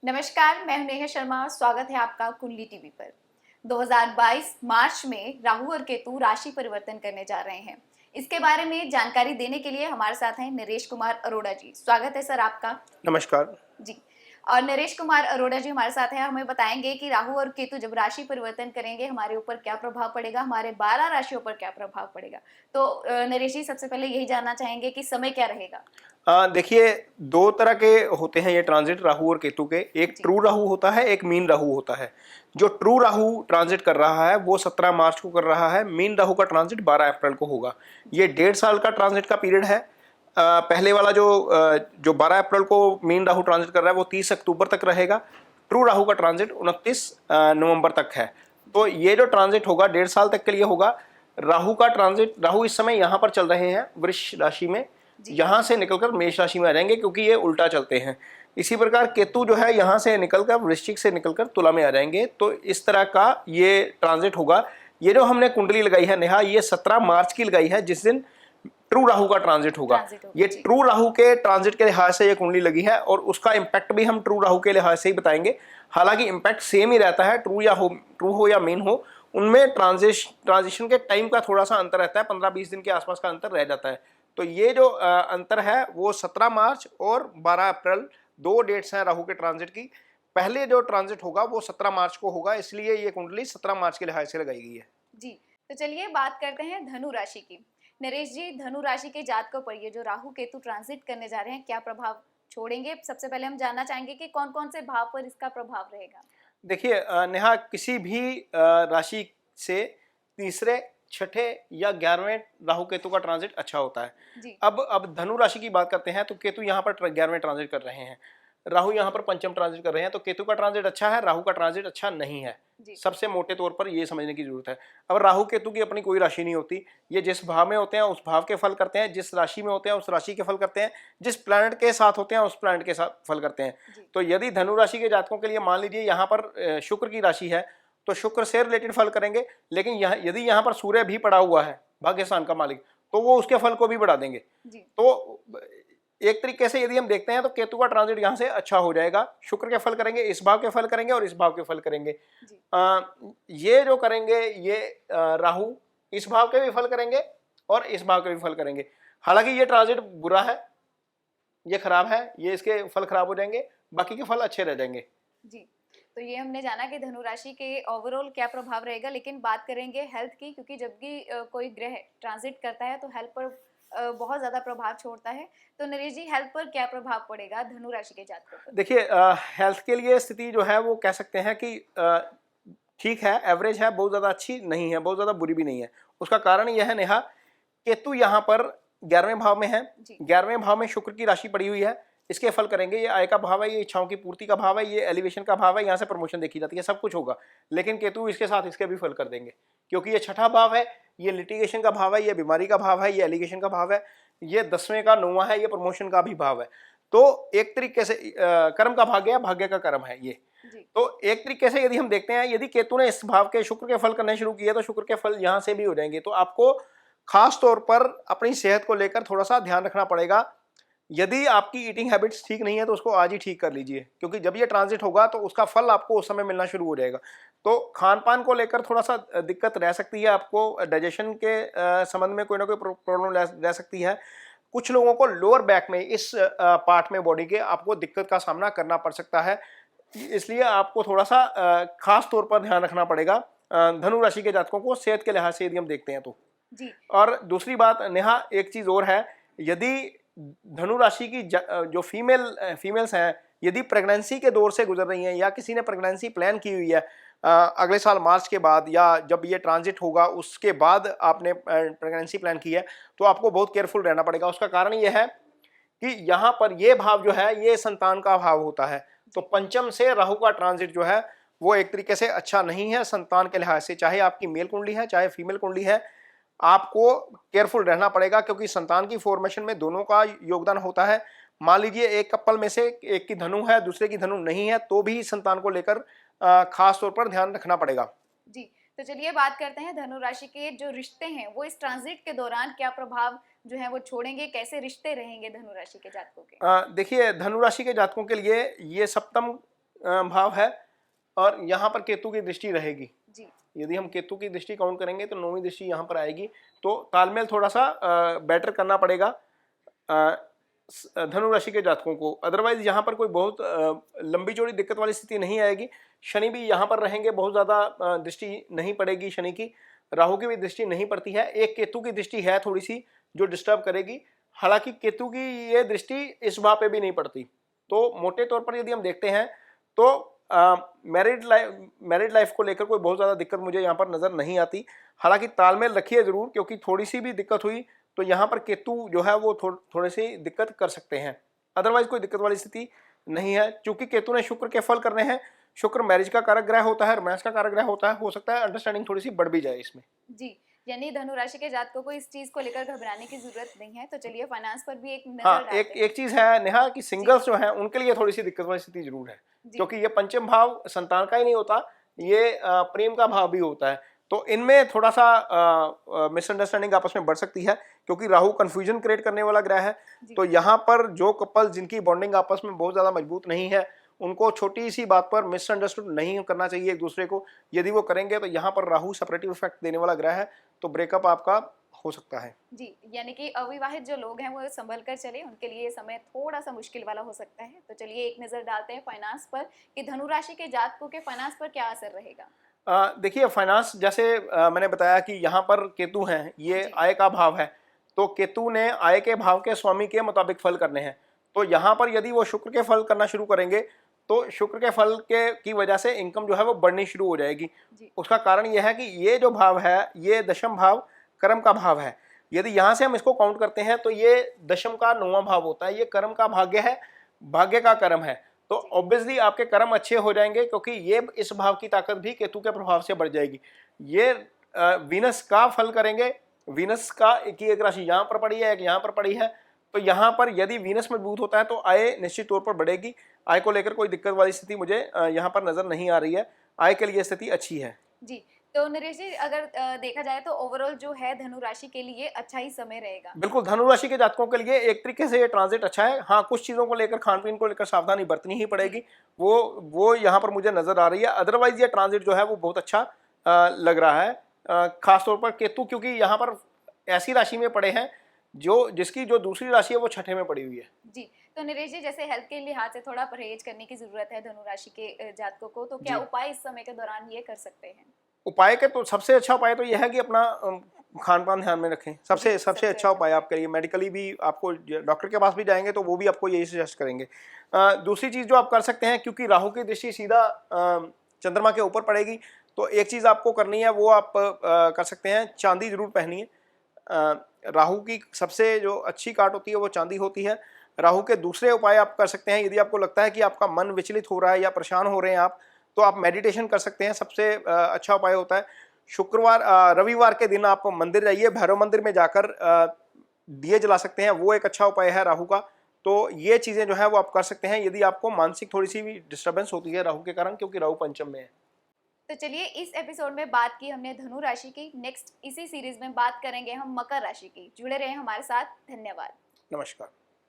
नमस्कार, मैं हूं नेहा शर्मा। स्वागत है आपका कुंडली टीवी पर। 2022 मार्च में राहु और केतु राशि परिवर्तन करने जा रहे हैं। इसके बारे में जानकारी देने के लिए हमारे साथ हैं नरेश कुमार अरोड़ा जी। स्वागत है सर आपका। नमस्कार जी। और नरेश कुमार अरोड़ा जी हमारे साथ हैं, हमें बताएंगे कि राहु और केतु जब राशि परिवर्तन करेंगे हमारे ऊपर क्या प्रभाव पड़ेगा, हमारे 12 राशियों पर क्या प्रभाव पड़ेगा। तो नरेश जी, सबसे पहले यही जानना चाहेंगे कि समय क्या रहेगा। देखिए, दो तरह के होते हैं ये ट्रांजिट राहु और केतु के। एक जी। ट्रू राहु होता है, एक मीन राहु होता है। जो ट्रू राहु ट्रांजिट कर रहा है वो 17 मार्च को कर रहा है। मीन राहु का ट्रांजिट 12 अप्रैल को होगा। ये 1.5 साल का ट्रांजिट का पीरियड है। पहले वाला जो 12 अप्रैल को मीन राहु ट्रांजिट कर रहा है वो 30 अक्टूबर तक रहेगा। ट्रू राहु का ट्रांजिट 29 नवंबर तक है। तो ये जो ट्रांजिट होगा 1.5 साल तक के लिए होगा। राहु का ट्रांजिट, राहु इस समय यहाँ पर चल रहे हैं वृष राशि में, यहाँ से निकलकर मेष राशि में आ जाएंगे क्योंकि ये उल्टा चलते हैं। इसी प्रकार केतु जो है यहाँ से निकलकर वृश्चिक से निकलकर तुला में आ जाएंगे। तो इस तरह का ये ट्रांजिट होगा। ये जो हमने कुंडली लगाई है नेहा, ये 17 मार्च की लगाई है जिस दिन ट्रू राहु का ट्रांजिट होगा। ये ट्रू राहु के ट्रांजिट के लिहाज से ये कुंडली लगी है और उसका इंपैक्ट भी हम ट्रू राहु के लिहाज से ही बताएंगे। हालांकि इंपैक्ट सेम ही रहता है, ट्रू हो या मीन हो, उनमें ट्रांजिशन के टाइम का थोड़ा सा अंतर रहता है। 15-20 दिन के आसपास का अंतर रह जाता है। तो ये जो अंतर है वो 17 मार्च और 12 अप्रैल, दो डेट्स हैं राहु के ट्रांजिट की। पहले जो ट्रांजिट होगा वो 17 मार्च को होगा, इसलिए ये कुंडली 17 मार्च के लिहाज से लगाई गई है। जी। तो चलिए बात करते हैं धनु राशि की। नरेश जी, धनु राशि के जातकों पर ये जो राहु केतु ट्रांजिट करने जा रहे हैं क्या प्रभाव छोड़ेंगे। सबसे पहले हम जानना चाहेंगे कि कौन कौन से भाव पर इसका प्रभाव रहेगा। देखिए नेहा, किसी भी राशि से तीसरे, छठे या 11वें राहु केतु का ट्रांजिट अच्छा होता है। जी। अब धनु राशि की बात करते हैं तो केतु यहाँ पर 11वें ट्रांजिट कर रहे हैं, राहु यहाँ पर पंचम ट्रांजिट कर रहे हैं। तो केतु का ट्रांजिट अच्छा है, राहु का ट्रांजिट अच्छा नहीं है। सबसे मोटे तौर पर ये समझने की जरूरत है। अब राहु केतु की अपनी कोई राशि नहीं होती, ये जिस भाव में होते हैं उस भाव के फल करते हैं, जिस राशि में होते हैं उस राशि के फल करते हैं, जिस प्लैनेट के साथ होते हैं उस प्लैनेट के साथ फल करते हैं। तो यदि धनु राशि के जातकों के लिए मान लीजिए यहाँ पर शुक्र की राशि है तो शुक्र से रिलेटेड फल करेंगे। लेकिन यदि यहाँ पर सूर्य भी पड़ा हुआ है, भाग्यस्थान का मालिक, तो वो उसके फल को भी बढ़ा देंगे। तो एक तरीके से यदि हम देखते हैं तो केतु का ट्रांजिट यहाँ से अच्छा हो जाएगा। शुक्र के फल करेंगे, इस भाव के फल करेंगे और इस भाव के फल करेंगे। ये जो करेंगे ये राहु इस भाव के भी फल करेंगे और इस भाव के भी फल करेंगे। हालांकि ये ट्रांजिट बुरा है, ये खराब है, ये इसके फल खराब हो जाएंगे, बाकी के फल अच्छे रह जाएंगे। जी। तो ये हमने जाना कि धनु राशि के ओवरऑल क्या प्रभाव रहेगा, लेकिन बात करेंगे हेल्थ की, क्योंकि जब भी कोई ग्रह ट्रांजिट करता है तो हेल्थ पर बहुत ज्यादा प्रभाव छोड़ता है। तो नरेश जी, हेल्थ पर क्या प्रभाव पड़ेगा धनु राशि के जातकों पर। देखिए, हेल्थ के लिए स्थिति जो है वो कह सकते हैं कि ठीक है, एवरेज है, बहुत ज्यादा अच्छी नहीं है, बहुत ज्यादा बुरी भी नहीं है। उसका कारण यह है नेहा, केतु यहाँ पर 11वें भाव में है। 11वें भाव में शुक्र की राशि पड़ी हुई है, इसके फल करेंगे। ये आय का भाव है, ये इच्छाओं की पूर्ति का भाव है, ये एलिवेशन का भाव है, यहाँ से प्रमोशन देखी जाती है, सब कुछ होगा। लेकिन केतु इसके साथ इसके भी फल कर देंगे क्योंकि ये छठा भाव है, ये लिटिगेशन का भाव है, ये बीमारी का भाव है, ये एलिगेशन का भाव है, ये 10वें का 9वां है, ये प्रमोशन का भी भाव है। तो एक तरीके से कर्म का भाग्य है, भाग्य का कर्म है ये। तो एक तरीके से यदि हम देखते हैं, यदि केतु ने इस भाव के शुक्र के फल करने शुरू किए तो शुक्र के फल यहाँ से भी हो जाएंगे। तो आपको खास तौर पर अपनी सेहत को लेकर थोड़ा सा ध्यान रखना पड़ेगा। यदि आपकी ईटिंग हैबिट्स ठीक नहीं है तो उसको आज ही ठीक कर लीजिए, क्योंकि जब ये ट्रांजिट होगा तो उसका फल आपको उस समय मिलना शुरू हो जाएगा। तो खान पान को लेकर थोड़ा सा दिक्कत रह सकती है, आपको डाइजेशन के संबंध में कोई ना कोई प्रॉब्लम रह सकती है। कुछ लोगों को लोअर बैक में, इस पार्ट में बॉडी के, आपको दिक्कत का सामना करना पड़ सकता है। इसलिए आपको थोड़ा सा खास तौर पर ध्यान रखना पड़ेगा धनु राशि के जातकों को, सेहत के लिहाज से यदि हम देखते हैं तो। जी। और दूसरी बात नेहा, एक चीज और है, यदि धनु राशि की जो फीमेल्स हैं, यदि प्रेगनेंसी के दौर से गुजर रही हैं या किसी ने प्रेगनेंसी प्लान की हुई है अगले साल मार्च के बाद, या जब ये ट्रांजिट होगा उसके बाद आपने प्रेगनेंसी प्लान की है, तो आपको बहुत केयरफुल रहना पड़ेगा। उसका कारण ये है कि यहाँ पर ये भाव जो है ये संतान का भाव होता है। तो पंचम से राहु का ट्रांजिट जो है वो एक तरीके से अच्छा नहीं है संतान के लिहाज से। चाहे आपकी मेल कुंडली है चाहे फीमेल कुंडली है, आपको केयरफुल रहना पड़ेगा, क्योंकि संतान की फॉर्मेशन में दोनों का योगदान होता है। मान लीजिए एक कपल में से एक की धनु है, दूसरे की धनु नहीं है, तो भी संतान को लेकर खास तौर पर ध्यान रखना पड़ेगा। जी। तो चलिए बात करते हैं धनु राशि के जो रिश्ते हैं वो इस ट्रांजिट के दौरान क्या प्रभाव जो है वो छोड़ेंगे, कैसे रिश्ते रहेंगे धनु राशि के जातकों के। देखिए, धनु राशि के जातकों के लिए ये सप्तम भाव है और यहाँ पर केतु की दृष्टि रहेगी। जी यदि हम केतु की दृष्टि काउंट करेंगे तो 9वीं दृष्टि यहाँ पर आएगी, तो तालमेल थोड़ा सा बेटर करना पड़ेगा धनु राशि के जातकों को। अदरवाइज यहाँ पर कोई बहुत लंबी चौड़ी दिक्कत वाली स्थिति नहीं आएगी। शनि भी यहाँ पर रहेंगे, बहुत ज़्यादा दृष्टि नहीं पड़ेगी शनि की। राहु की भी दृष्टि नहीं पड़ती है, एक केतु की दृष्टि है थोड़ी सी जो डिस्टर्ब करेगी। हालांकि केतु की ये दृष्टि इस भाव पे भी नहीं पड़ती। तो मोटे तौर पर यदि हम देखते हैं तो मैरिड लाइफ को लेकर कोई बहुत ज़्यादा दिक्कत मुझे यहाँ पर नज़र नहीं आती। हालांकि तालमेल रखिए ज़रूर, क्योंकि थोड़ी सी भी दिक्कत हुई तो यहाँ पर केतु जो है वो थोड़े से दिक्कत कर सकते हैं। अदरवाइज कोई दिक्कत वाली स्थिति नहीं है, क्योंकि केतु ने शुक्र के फल करने हैं। शुक्र मैरिज का कारक ग्रह होता है, रोमांस का कारक ग्रह होता है। हो सकता है अंडरस्टैंडिंग थोड़ी सी बढ़ भी जाए इसमें। जी, यानी धनु राशि के जातकों को इस चीज को लेकर घबराने की जरूरत नहीं है। तो चलिए फाइनेंस पर भी एक नजर हाँ, डालते हैं। एक चीज है नेहा कि सिंगल्स जो है उनके लिए थोड़ी सी दिक्कत वाली स्थिति जरूर है, क्योंकि ये पंचम भाव संतान का ही नहीं होता, ये प्रेम का भाव भी होता है। तो इनमें थोड़ा सा मिसअंडरस्टैंडिंग आपस में बढ़ सकती है, क्योंकि राहु कंफ्यूजन क्रिएट करने वाला ग्रह है। तो यहाँ पर जो कपल जिनकी बॉन्डिंग आपस में बहुत ज्यादा मजबूत नहीं है, उनको छोटी सी बात पर मिसअंडरस्टूड नहीं करना चाहिए एक दूसरे को। यदि वो करेंगे तो यहाँ पर राहु सेपरेटिव इफेक्ट देने वाला ग्रह है, तो ब्रेकअप आपका हो सकता है। जी, यानी कि अविवाहित जो लोग हैं वो संभल कर चले, उनके लिए ये समय थोड़ा सा मुश्किल वाला हो सकता है। तो चलिए एक नजर डालते हैं फाइनेंस पर कि धनु राशि के जातकों के फाइनेंस पर क्या असर रहेगा। देखिए फाइनेंस, जैसे मैंने बताया कि यहाँ पर केतु हैं, ये आय का भाव है, तो केतु ने आय के भाव के स्वामी के मुताबिक फल करने हैं। तो यहाँ पर यदि वो शुक्र के फल करना शुरू करेंगे तो शुक्र के फल के की वजह से इनकम जो है वो बढ़नी शुरू हो जाएगी। उसका कारण यह है कि ये जो भाव है ये दशम भाव कर्म का भाव है। यदि यहाँ से हम इसको काउंट करते हैं तो ये दशम का 9वां भाव होता है, ये कर्म का भाग्य है, भाग्य का कर्म है। तो ऑब्वियसली आपके कर्म अच्छे हो जाएंगे, क्योंकि ये इस भाव की ताकत भी केतु के प्रभाव से बढ़ जाएगी। ये वीनस का फल करेंगे। वीनस का एक राशि यहाँ पर पड़ी है, एक यहाँ पर पड़ी है। तो यहाँ पर यदि वीनस मजबूत होता है तो आय निश्चित तौर पर बढ़ेगी। आय को लेकर कोई दिक्कत वाली स्थिति मुझे यहाँ पर नजर नहीं आ रही है। आय के लिए स्थिति अच्छी है। जी, तो नरेश जी अगर देखा जाए तो ओवरऑल जो है धनु राशि के लिए अच्छा ही समय रहेगा। बिल्कुल, धनु राशि के जातकों के लिए एक तरीके से ये ट्रांजिट अच्छा है। हाँ, कुछ चीजों को लेकर, खान पीन को लेकर सावधानी बरतनी ही पड़ेगी, वो यहाँ पर मुझे नजर आ रही है। अदरवाइज ये ट्रांजिट जो है वो बहुत अच्छा लग रहा है। खासतौर पर केतु, क्योंकि यहाँ पर ऐसी राशि में पड़े हैं जिसकी जो दूसरी राशि है वो छठे में पड़ी हुई है। जी, तो नरेश जी जैसे हेल्थ के लिहाज से थोड़ा परहेज करने की जरूरत है धनु राशि के जातकों को, तो क्या उपाय इस समय के दौरान ये कर सकते हैं? उपाय के तो सबसे अच्छा उपाय तो यह है कि अपना खान पान ध्यान में रखें। सबसे अच्छा उपाय आपके लिए। मेडिकली भी आपको डॉक्टर के पास भी जाएंगे तो वो भी आपको यही सजेस्ट करेंगे। दूसरी चीज़ जो आप कर सकते हैं, क्योंकि राहु की दृष्टि सीधा चंद्रमा के ऊपर पड़ेगी, तो एक चीज़ आपको करनी है, वो आप कर सकते हैं, चांदी जरूर पहनिए। राहु की सबसे जो अच्छी काट होती है वो चांदी होती है। राहु के दूसरे उपाय आप कर सकते हैं, यदि आपको लगता है कि आपका मन विचलित हो रहा है या परेशान हो रहे हैं आप, तो आप मेडिटेशन कर सकते हैं। सबसे अच्छा उपाय होता है रविवार के दिन आप मंदिर जाइए, भैरव मंदिर में जाकर दिए जला सकते हैं, वो एक अच्छा उपाय है राहु का। तो ये चीज़ें जो है वो आप कर सकते हैं यदि आपको मानसिक थोड़ी सी भी डिस्टर्बेंस होती है राहु के कारण, क्योंकि राहु पंचम में है। तो चलिए इस एपिसोड में बात की हमने धनु राशि की। नेक्स्ट इसी सीरीज में बात करेंगे हम मकर राशि की। जुड़े रहे हमारे साथ। धन्यवाद। नमस्कार।